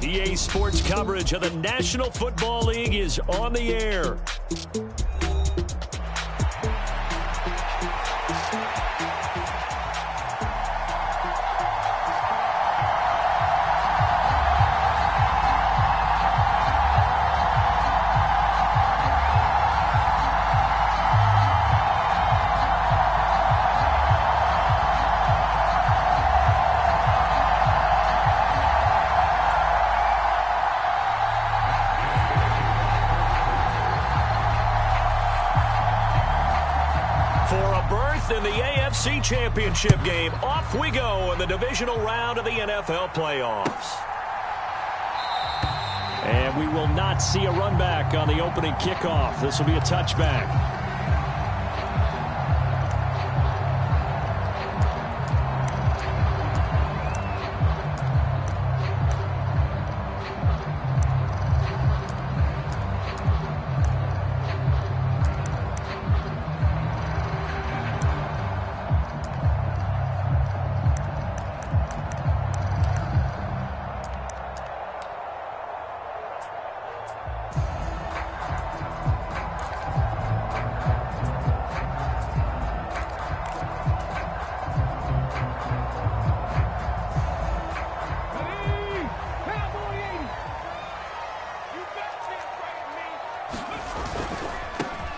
EA Sports coverage of the National Football League is on the air. In the AFC Championship game, off we go in the divisional round of the NFL playoffs. And we will not see a run back on the opening kickoff. This will be a touchback.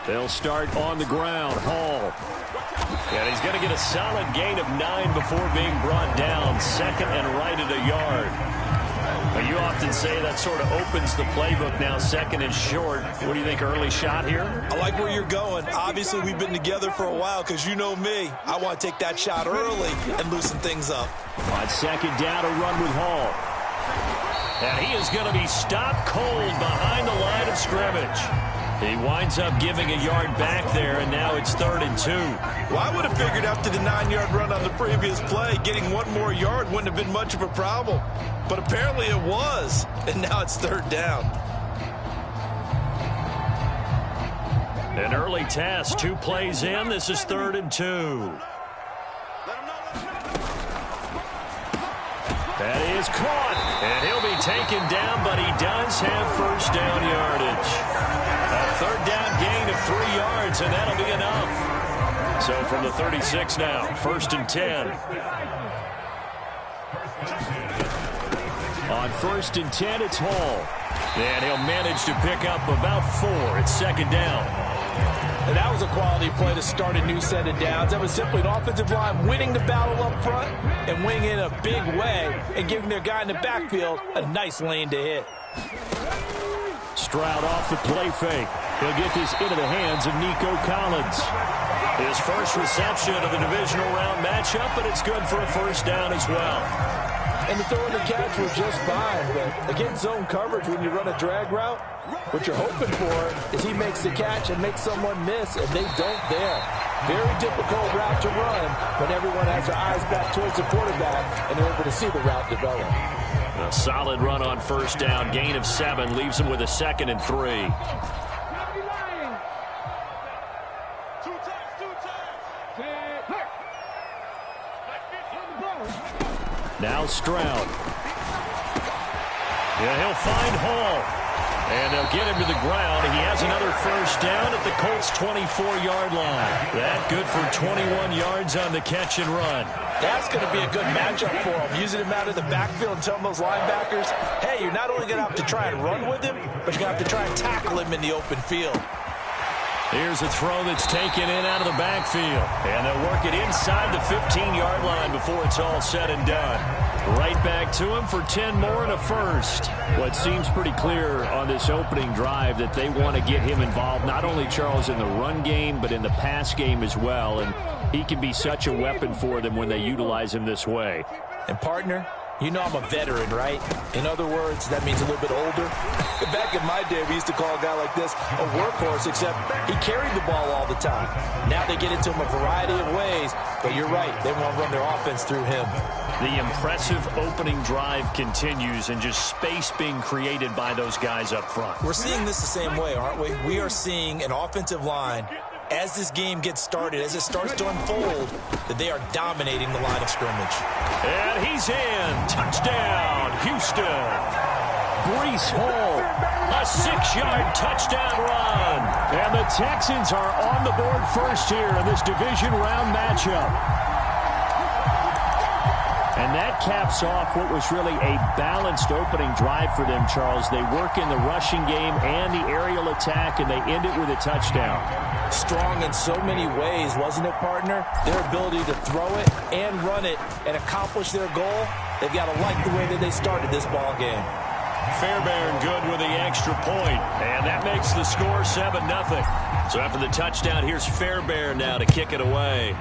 They'll start on the ground. Hall. And he's going to get a solid gain of 9 before being brought down. Second and right at a yard. Well, you often say that sort of opens the playbook now, second and short. What do you think, early shot here? I like where you're going. Obviously, we've been together for a while because you know me. I want to take that shot early and loosen things up. On second down, a run with Hall. And he is going to be stopped cold behind the line of scrimmage. He winds up giving a yard back there, and now it's 3rd and 2. Well, I would have figured after the 9-yard run on the previous play, getting one more yard wouldn't have been much of a problem. But apparently it was, and now it's 3rd down. An early test, 2 plays in. This is 3rd and 2. That is caught, and he'll be taken down, but he does have first down yardage. A 3rd down gain of 3 yards, and that'll be enough. So from the 36 now, 1st and 10. On 1st and 10, it's Hall. And he'll manage to pick up about 4. It's 2nd down. And that was a quality play to start a new set of downs. That was simply an offensive line winning the battle up front and winning in a big way and giving their guy in the backfield a nice lane to hit. Stroud off the play fake. He'll get this into the hands of Nico Collins. His first reception of the divisional round matchup, but it's good for a first down as well. And the throw and the catch were just fine, but against zone coverage when you run a drag route, what you're hoping for is he makes the catch and makes someone miss, and they don't there. Very difficult route to run when everyone has their eyes back towards the quarterback and they're able to see the route develop. A solid run on first down. Gain of 7 leaves him with a 2nd and 3. Now Stroud. Yeah, he'll find Hall. And they'll get him to the ground. He has another first down at the Colts' 24-yard line. That good for 21 yards on the catch and run. That's going to be a good matchup for him. Using him out of the backfield and telling those linebackers, hey, you're not only going to have to try and run with him, but you're going to have to try and tackle him in the open field. Here's a throw that's taken in out of the backfield. And they'll work it inside the 15-yard line before it's all said and done. Right back to him for 10 more and a first. Well, it seems pretty clear on this opening drive that they want to get him involved, not only, Charles, in the run game, but in the pass game as well. And he can be such a weapon for them when they utilize him this way. And, partner, you know I'm a veteran, right? In other words, that means a little bit older. Back in my day, we used to call a guy like this a workhorse, except he carried the ball all the time. Now they get it to him a variety of ways, but you're right. They want to run their offense through him. The impressive opening drive continues and just space being created by those guys up front. We're seeing this the same way, aren't we? We are seeing an offensive line, as this game gets started, as it starts to unfold, that they are dominating the line of scrimmage. And he's in. Touchdown, Houston. Breece Hall. A 6-yard touchdown run. And the Texans are on the board first here in this division round matchup. And that caps off what was really a balanced opening drive for them, Charles. They work in the rushing game and the aerial attack, and they end it with a touchdown. Strong in so many ways, wasn't it, partner? Their ability to throw it and run it and accomplish their goal, they've got to like the way that they started this ball game. Fairbairn good with the extra point, and that makes the score 7-0. So after the touchdown, here's Fairbairn now to kick it away.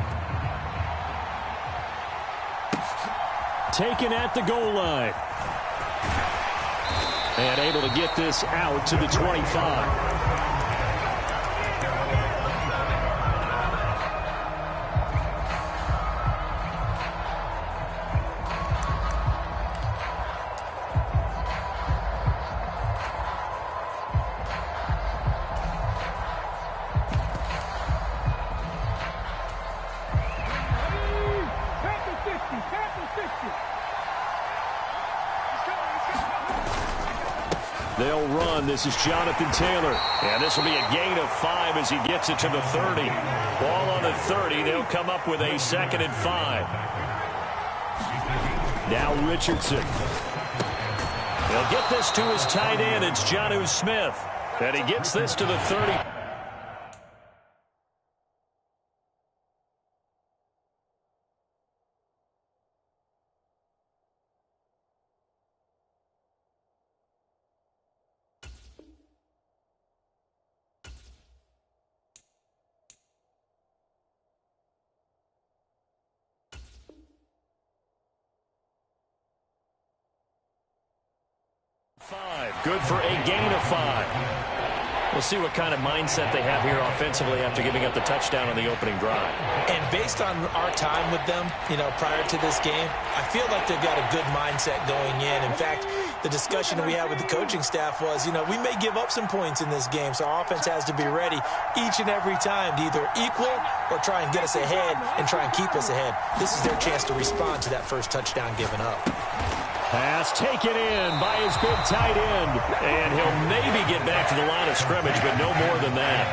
Taken at the goal line. And able to get this out to the 25. They'll run. This is Jonathan Taylor. And this will be a gain of 5 as he gets it to the 30. Ball on the 30. They'll come up with a 2nd and 5. Now Richardson. He'll get this to his tight end. It's Jonnu Smith. And he gets this to the 30. Good for a gain of 5. We'll see what kind of mindset they have here offensively after giving up the touchdown on the opening drive. And based on our time with them, prior to this game, I feel like they've got a good mindset going in. In fact, the discussion that we had with the coaching staff was, we may give up some points in this game, so our offense has to be ready each and every time to either equal or try and get us ahead and try and keep us ahead. This is their chance to respond to that first touchdown given up. Pass taken in by his big tight end. And he'll maybe get back to the line of scrimmage, but no more than that.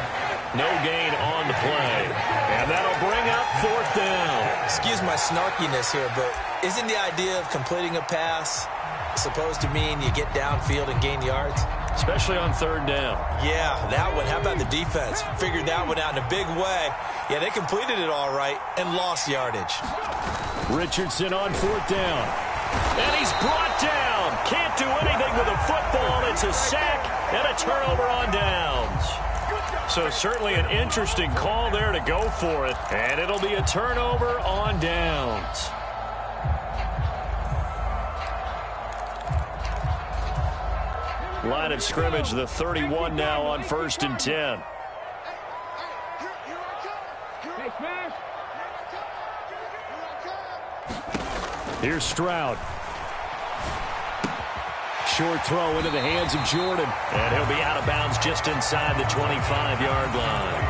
No gain on the play. And that'll bring up 4th down. Excuse my snarkiness here, but isn't the idea of completing a pass supposed to mean you get downfield and gain yards? Especially on 3rd down. Yeah, that one. How about the defense? Figured that one out in a big way. Yeah, they completed it all right and lost yardage. Richardson on 4th down. And he's brought down. Can't do anything with a football. It's a sack and a turnover on downs. So certainly an interesting call there to go for it. And it'll be a turnover on downs. Line of scrimmage, the 31 now on 1st and 10. Here's Stroud. Short throw into the hands of Jordan. And he'll be out of bounds just inside the 25-yard line.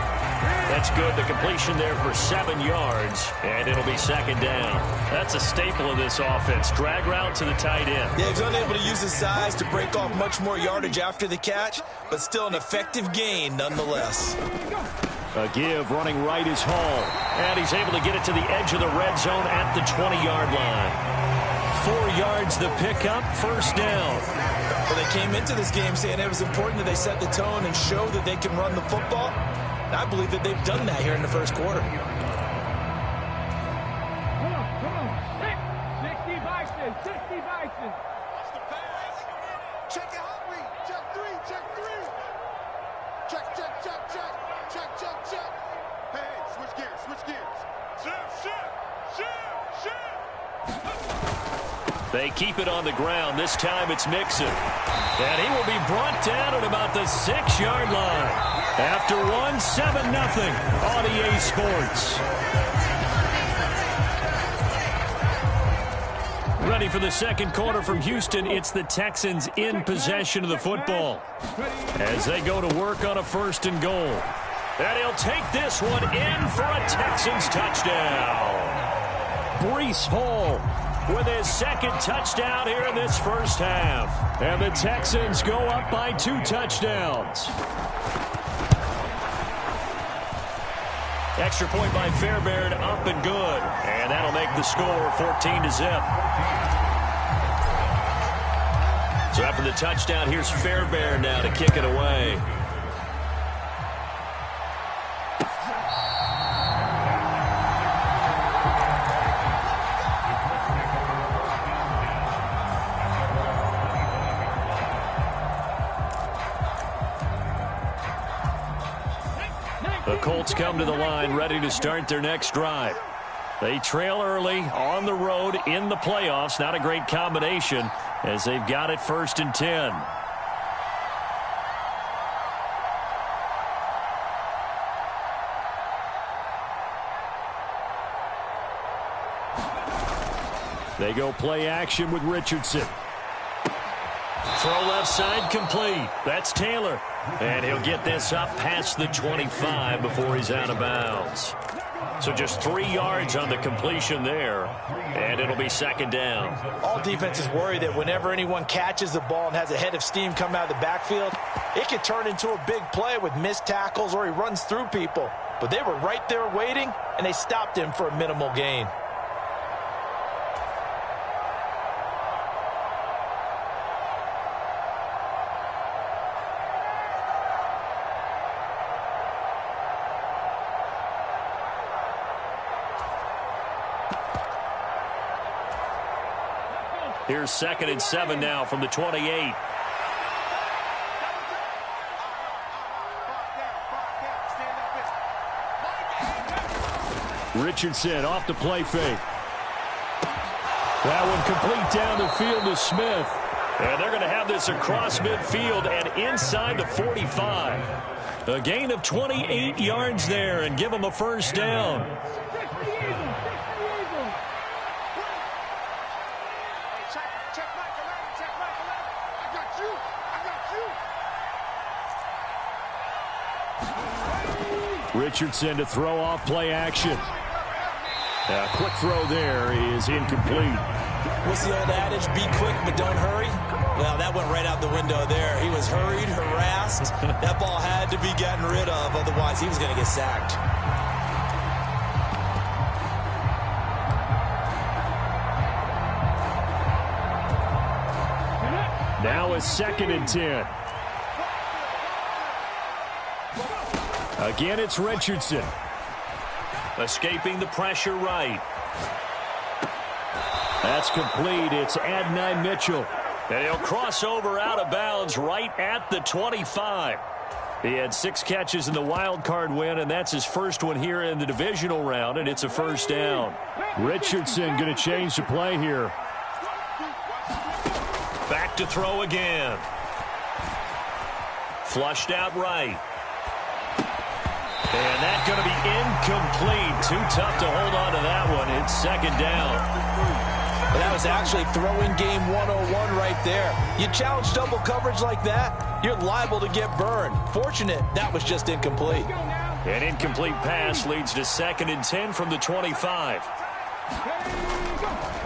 That's good. The completion there for 7 yards. And it'll be 2nd down. That's a staple of this offense. Drag route to the tight end. Yeah, he's unable to use his size to break off much more yardage after the catch, but still an effective gain nonetheless. A give running right is Hall. And he's able to get it to the edge of the red zone at the 20-yard line. 4 yards the pickup, 1st down. Well, they came into this game saying it was important that they set the tone and show that they can run the football. And I believe that they've done that here in the 1st quarter. Come on. 60 Vikings, 60 Vikings. Watch the pass. Check it out, check 3, check 3. Check. Hey, switch gears. Shift. They keep it on the ground. This time it's Mixon. And he will be brought down at about the 6-yard line. After 7-0 on EA Sports. Ready for the 2nd quarter from Houston. It's the Texans in possession of the football as they go to work on a 1st and goal. And he'll take this one in for a Texans touchdown. Breece Hall with his second touchdown here in this first half. And the Texans go up by 2 touchdowns. Extra point by Fairbairn, up and good. And that'll make the score 14-0. So after the touchdown, here's Fairbairn now to kick it away. The Colts come to the line ready to start their next drive. They trail early on the road in the playoffs. Not a great combination as they've got it 1st and 10. They go play action with Richardson. Throw left side complete. That's Taylor. And he'll get this up past the 25 before he's out of bounds. So just 3 yards on the completion there, and it'll be 2nd down. All defenses worry that whenever anyone catches the ball and has a head of steam come out of the backfield, it can turn into a big play with missed tackles or he runs through people. But they were right there waiting, and they stopped him for a minimal gain. Here's 2nd and 7 now from the 28. Richardson off the play fake. That one complete down the field to Smith. And they're going to have this across midfield and inside the 45. A gain of 28 yards there and give them a 1st down. Richardson to throw off play action. A quick throw there is incomplete. What's the old adage? Be quick, but don't hurry. Well, that went right out the window there. He was hurried, harassed. That ball had to be gotten rid of. Otherwise, he was going to get sacked. Now it's 2nd and 10. Again, it's Richardson. Escaping the pressure right. That's complete. It's Adonai Mitchell. And he'll cross over out of bounds right at the 25. He had 6 catches in the wild card win, and that's his first one here in the divisional round, and it's a 1st down. Richardson going to change the play here. Back to throw again. Flushed out right. And that's going to be incomplete. Too tough to hold on to that one. It's 2nd down. But that was actually throwing game 101 right there. You challenge double coverage like that, you're liable to get burned. Fortunate, that was just incomplete. An incomplete pass leads to 2nd and 10 from the 25.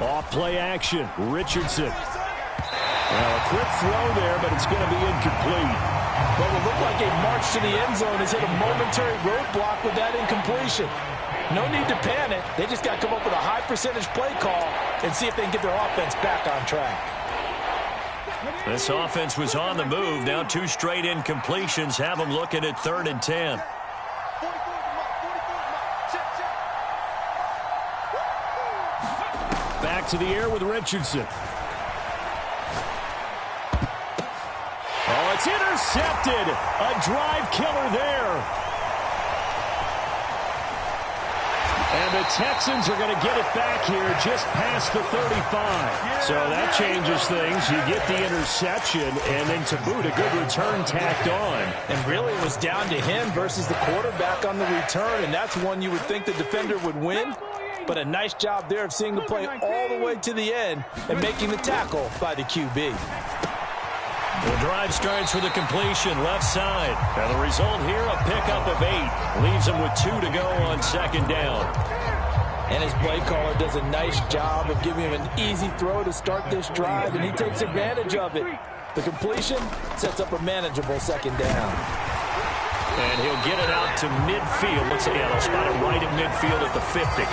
Off play action. Richardson. Well, a quick throw there, but it's going to be incomplete. What would look like a march to the end zone has hit a momentary roadblock with that incompletion. No need to panic. They just got to come up with a high percentage play call and see if they can get their offense back on track. This offense was on the move. Now 2 straight incompletions have them looking at 3rd and 10. Back to the air with Richardson. Oh, it's intercepted. A drive killer there. And the Texans are going to get it back here just past the 35. So that changes things. You get the interception, and then to boot, a good return tacked on. And really it was down to him versus the quarterback on the return, and that's one you would think the defender would win. But a nice job there of seeing the play all the way to the end and making the tackle by the QB. The drive starts with a completion left side. And the result here, a pickup of 8. Leaves them with 2 to go on 2nd down. And his play caller does a nice job of giving him an easy throw to start this drive, and he takes advantage of it. The completion sets up a manageable second down. And he'll get it out to midfield. Looks like they'll spot it right at midfield at the 50.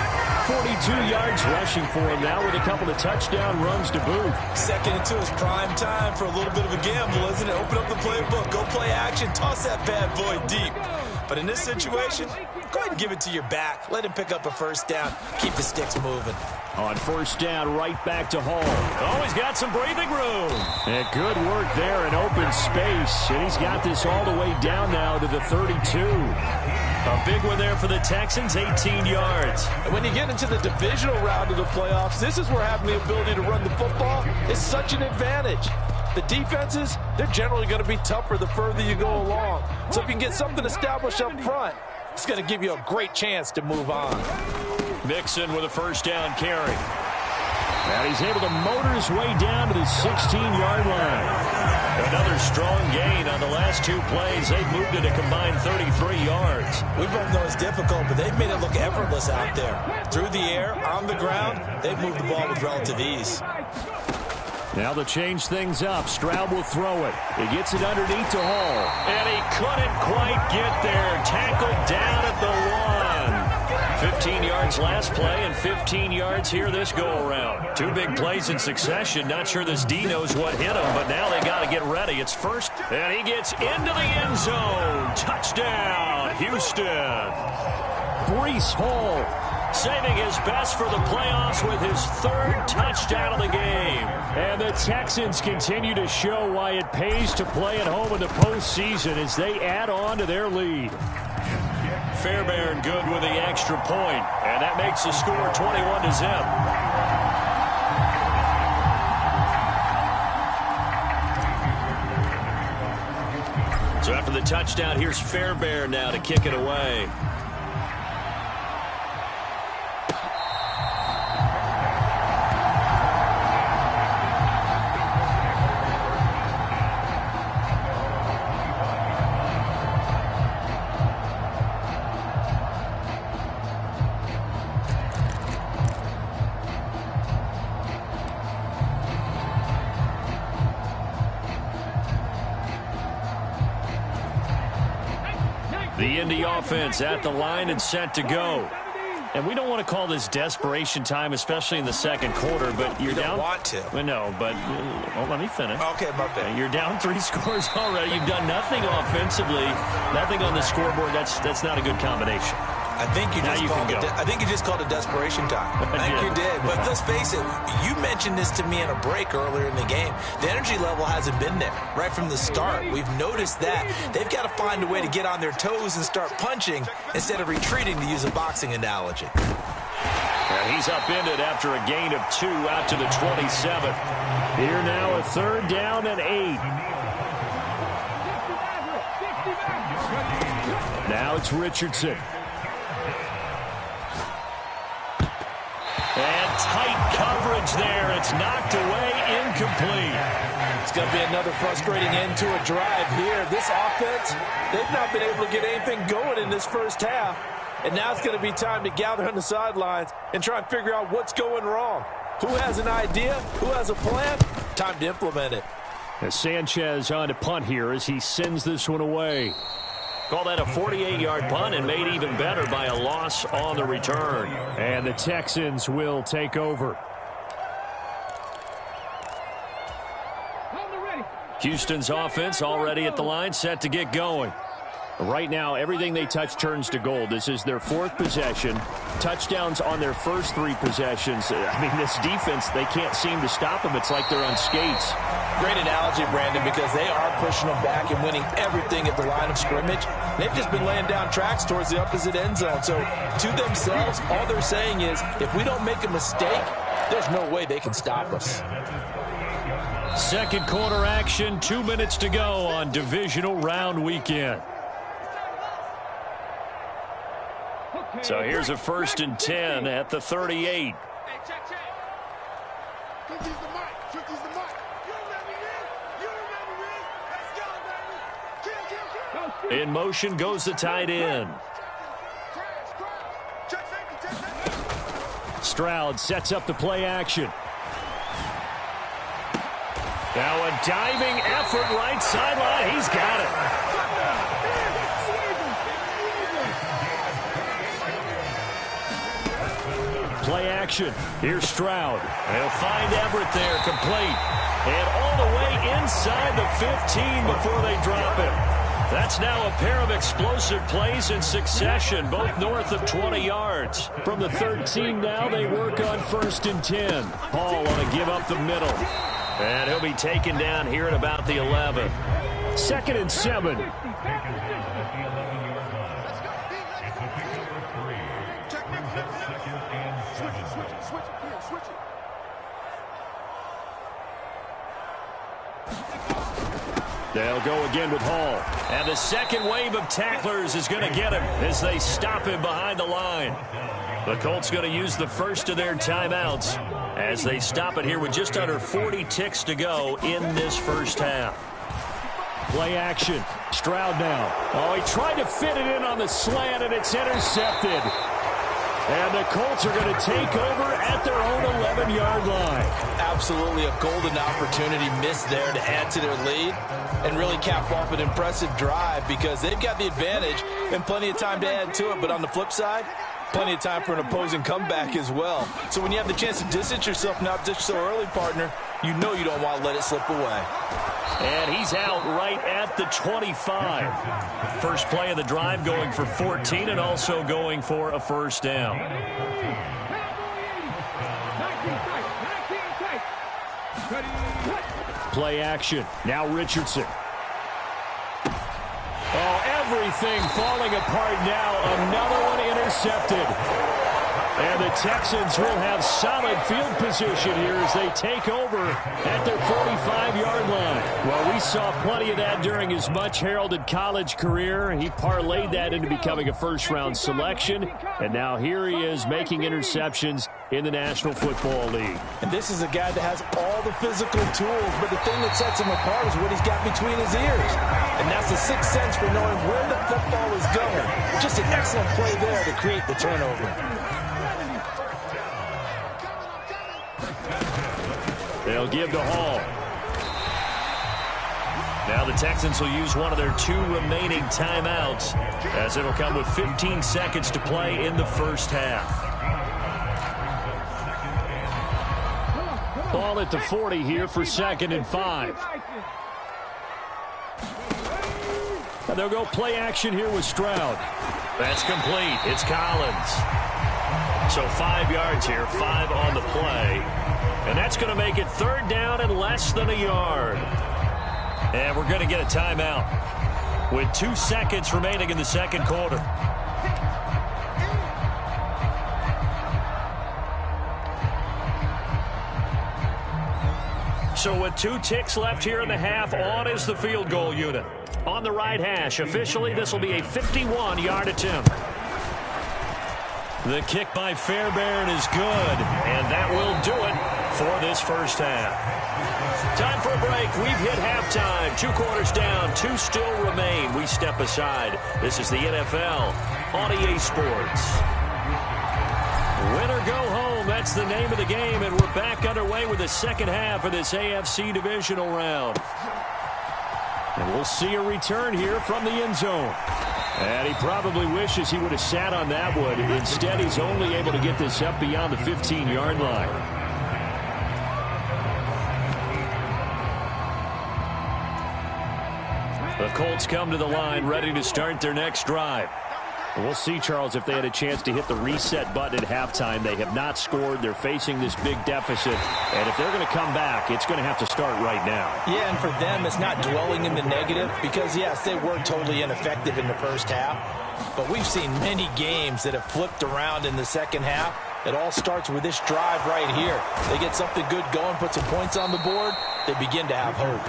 42 yards rushing for him now with a couple of touchdown runs to boot. Second and 2 is prime time for a little bit of a gamble, isn't it? Open up the playbook, go play action, toss that bad boy deep. But in this situation, go ahead and give it to your back. Let him pick up a first down. Keep the sticks moving. On first down, right back to Hall. Oh, he's got some breathing room. And good work there in open space. And he's got this all the way down now to the 32. A big one there for the Texans, 18 yards. And when you get into the divisional round of the playoffs, this is where having the ability to run the football is such an advantage. The defenses, they're generally going to be tougher the further you go along. So if you can get something established up front, it's going to give you a great chance to move on. Mixon with a first down carry. And he's able to motor his way down to the 16-yard line. Another strong gain on the last 2 plays. They've moved it a combined 33 yards. We both know it's difficult, but they've made it look effortless out there. Through the air, on the ground, they've moved the ball with relative ease. Now to change things up, Stroud will throw it. He gets it underneath to Hall. And he couldn't quite get there. Tackled down at the 1. 15 yards last play and 15 yards here this go-around. 2 big plays in succession. Not sure this D knows what hit him, but now they got to get ready. It's first, and he gets into the end zone. Touchdown, Houston. Breece Hall saving his best for the playoffs with his 3rd touchdown of the game. And the Texans continue to show why it pays to play at home in the postseason as they add on to their lead. Fairbairn good with the extra point, and that makes the score 21-0. So after the touchdown, here's Fairbairn now to kick it away. The Indy offense at the line and set to go. And we don't want to call this desperation time, especially in the second quarter, but you're down. You don't want to. Well, no, but let me finish. Okay, my bad. You're down 3 scores already. You've done nothing offensively, nothing on the scoreboard. That's not a good combination. I think you just called it desperation time. I think you did. But let's face it, you mentioned this to me in a break earlier in the game. The energy level hasn't been there right from the start. We've noticed that. They've got to find a way to get on their toes and start punching instead of retreating, to use a boxing analogy. And he's upended after a gain of 2 out to the 27. Here now a 3rd down and 8. Now it's Richardson. And tight coverage there. It's knocked away, incomplete. It's going to be another frustrating end to a drive here. This offense, they've not been able to get anything going in this first half. And now it's going to be time to gather on the sidelines and try and figure out what's going wrong. Who has an idea? Who has a plan? Time to implement it. As Sanchez on to punt here as he sends this one away. Call that a 48-yard punt and made even better by a loss on the return. And the Texans will take over. Houston's offense already at the line, set to get going. Right now, everything they touch turns to gold. This is their 4th possession. Touchdowns on their first 3 possessions. I mean, this defense, they can't seem to stop them. It's like they're on skates. Great analogy, Brandon, because they are pushing them back and winning everything at the line of scrimmage. They've just been laying down tracks towards the opposite end zone. So, to themselves, all they're saying is, if we don't make a mistake, there's no way they can stop us. Second quarter action, 2 minutes to go on Divisional Round weekend. So here's a 1st and 10 at the 38. Hey, check. Cookies the mic. You remember this? Let's go, baby. Kill. In motion goes the tight end. Check safety. Stroud sets up the play action. Now a diving effort right sideline. He's got it. Play action. Here's Stroud. They'll find Everett there, complete. And all the way inside the 15 before they drop him. That's now a pair of explosive plays in succession, both north of 20 yards. From the 13 now, they work on 1st and 10. Hall on a give up the middle. And he'll be taken down here at about the 11. 2nd and 7. They'll go again with Hall. And the second wave of tacklers is going to get him as they stop him behind the line. The Colts going to use the first of their timeouts as they stop it here with just under 40 ticks to go in this first half. Play action. Stroud now. Oh, he tried to fit it in on the slant, and it's intercepted. And the Colts are going to take over at their own 11-yard line. Absolutely a golden opportunity missed there to add to their lead and really cap off an impressive drive because they've got the advantage and plenty of time to add to it. But on the flip side, plenty of time for an opposing comeback as well. So when you have the chance to distance yourself not just so early, partner, you know you don't want to let it slip away. And he's out right at the 25. First play of the drive going for 14 and also going for a first down. Play action. Now Richardson. Oh, everything falling apart now. Another one intercepted. And the Texans will have solid field position here as they take over at their 45-yard line. Well, we saw plenty of that during his much-heralded college career. He parlayed that into becoming a first-round selection. And now here he is making interceptions in the National Football League. And this is a guy that has all the physical tools, but the thing that sets him apart is what he's got between his ears. And that's the sixth sense for knowing where the football is going. Just an excellent play there to create the turnover. They'll give to Hall. Now the Texans will use one of their 2 remaining timeouts as it'll come with 15 seconds to play in the first half. Ball at the 40 here for 2nd and 5. And they'll go play action here with Stroud. That's complete. It's Collins. So 5 yards here, 5 on the play. And that's going to make it 3rd down and less than a yard. And we're going to get a timeout with 2 seconds remaining in the second quarter. So with 2 ticks left here in the half, on is the field goal unit. On the right hash, officially this will be a 51-yard attempt. The kick by Fairbairn is good, and that will do it for this first half. Time for a break. We've hit halftime. 2 quarters down, 2 still remain. We step aside. This is the NFL on EA Sports. Win or go home, that's the name of the game, and we're back underway with the second half of this AFC Divisional round. And we'll see a return here from the end zone. And he probably wishes he would have sat on that one. Instead, he's only able to get this up beyond the 15-yard line. The Colts come to the line, ready to start their next drive. We'll see, Charles, if they had a chance to hit the reset button at halftime. They have not scored. They're facing this big deficit. And if they're going to come back, it's going to have to start right now. Yeah, and for them, it's not dwelling in the negative because, yes, they were totally ineffective in the first half. But we've seen many games that have flipped around in the second half. It all starts with this drive right here. They get something good going, put some points on the board, they begin to have hope.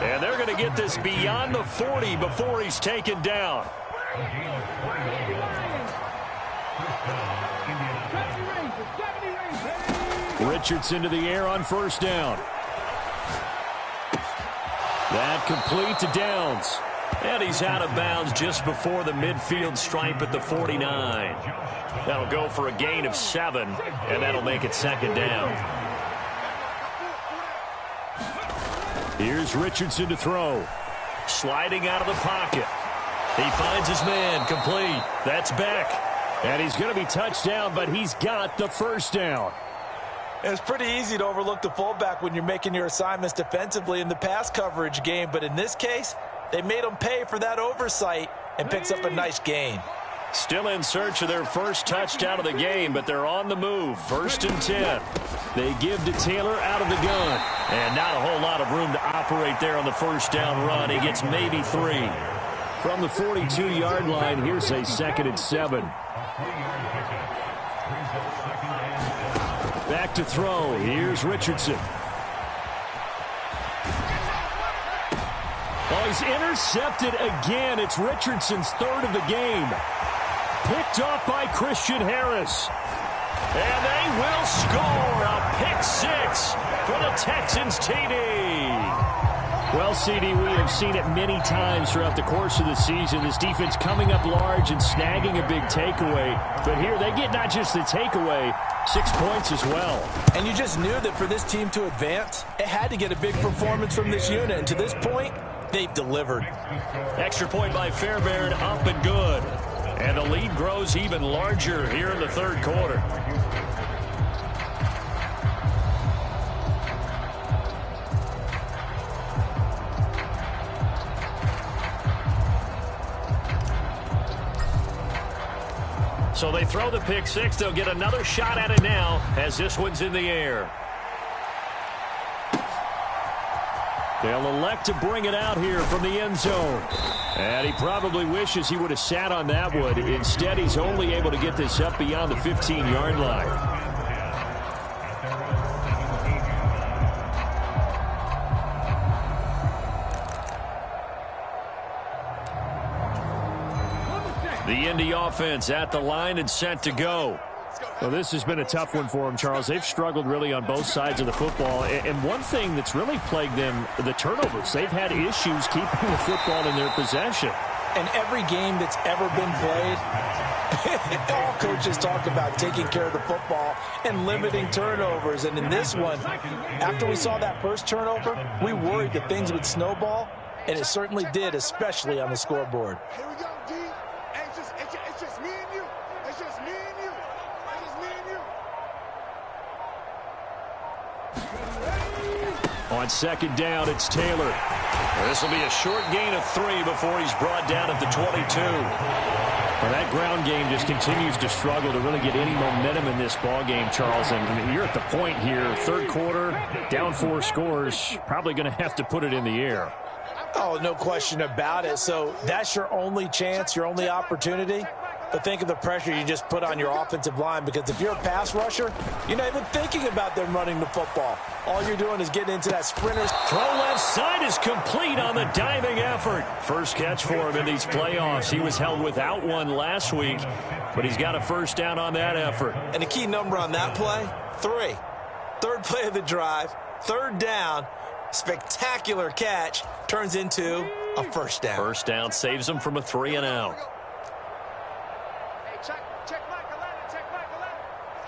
And they're going to get this beyond the 40 before he's taken down. Richardson to the air on first down. That complete to Downs. And he's out of bounds just before the midfield stripe at the 49. That'll go for a gain of 7, and that'll make it second down. Here's Richardson to throw. Sliding out of the pocket. He finds his man, complete. That's Beck. And he's going to be touched down, but he's got the first down. It's pretty easy to overlook the fullback when you're making your assignments defensively in the pass coverage game, but in this case, they made him pay for that oversight and picks up a nice gain. Still in search of their first touchdown of the game, but they're on the move. 1st and 10. They give to Taylor out of the gun. And not a whole lot of room to operate there on the first down run. He gets maybe 3. From the 42-yard line, here's a 2nd and 7. Back to throw. Here's Richardson. Oh, he's intercepted again. It's Richardson's 3rd of the game. Picked off by Christian Harris. And they will score a pick 6 for the Texans TD. Well, CD, we have seen it many times throughout the course of the season. This defense coming up large and snagging a big takeaway. But here they get not just the takeaway, 6 points as well. And you just knew that for this team to advance, it had to get a big performance from this unit. And to this point, they've delivered. Extra point by Fairbairn, up and good. And the lead grows even larger here in the 3rd quarter. So they throw the pick 6. They'll get another shot at it now as this one's in the air. They'll elect to bring it out here from the end zone. And he probably wishes he would have sat on that one. Instead, he's only able to get this up beyond the 15-yard line. The Indy offense at the line and set to go. Well, this has been a tough one for them, Charles. They've struggled really on both sides of the football. And one thing that's really plagued them, the turnovers. They've had issues keeping the football in their possession. And every game that's ever been played, all coaches talk about taking care of the football and limiting turnovers. And in this one, after we saw that first turnover, we worried that things would snowball, and it certainly did, especially on the scoreboard. Here we go, D. It's just me and you. It's just me and you. It's just me and you. On 2nd down, it's Taylor. This will be a short gain of 3 before he's brought down at the 22. Well, that ground game just continues to struggle to really get any momentum in this ball game, Charles. And you're at the point here, 3rd quarter, down 4 scores, probably going to have to put it in the air. Oh, no question about it. So that's your only chance, your only opportunity. But think of the pressure you just put on your offensive line, because if you're a pass rusher, you're not even thinking about them running the football. All you're doing is getting into that sprinter. Throw left side is complete on the diving effort. First catch for him in these playoffs. He was held without one last week, but he's got a first down on that effort. And the key number on that play, 3. 3rd play of the drive, 3rd down, spectacular catch, turns into a first down. First down saves him from a 3 and out. Check Mike 11. Check Mike 11.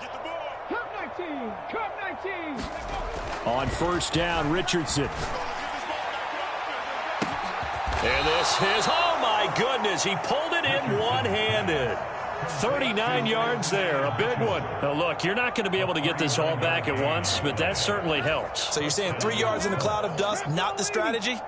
Get the ball. Cup 19. Cup 19. On first down, Richardson. And this is, oh my goodness, he pulled it in one-handed. 39 yards there, a big one. Now look, you're not going to be able to get this all back at once, but that certainly helps. So you're saying 3 yards in a cloud of dust, not the strategy?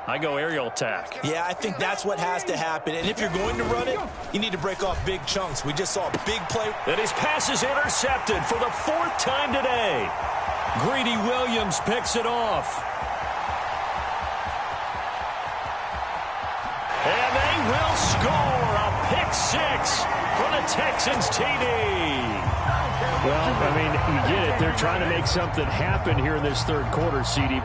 I go aerial attack. Yeah, I think that's what has to happen. And if you're going to run it, you need to break off big chunks. We just saw a big play. And his pass is intercepted for the 4th time today. Greedy Williams picks it off. And they will score a pick 6 for the Texans TD. Well, I mean, you get it. They're trying to make something happen here in this 3rd quarter, CD.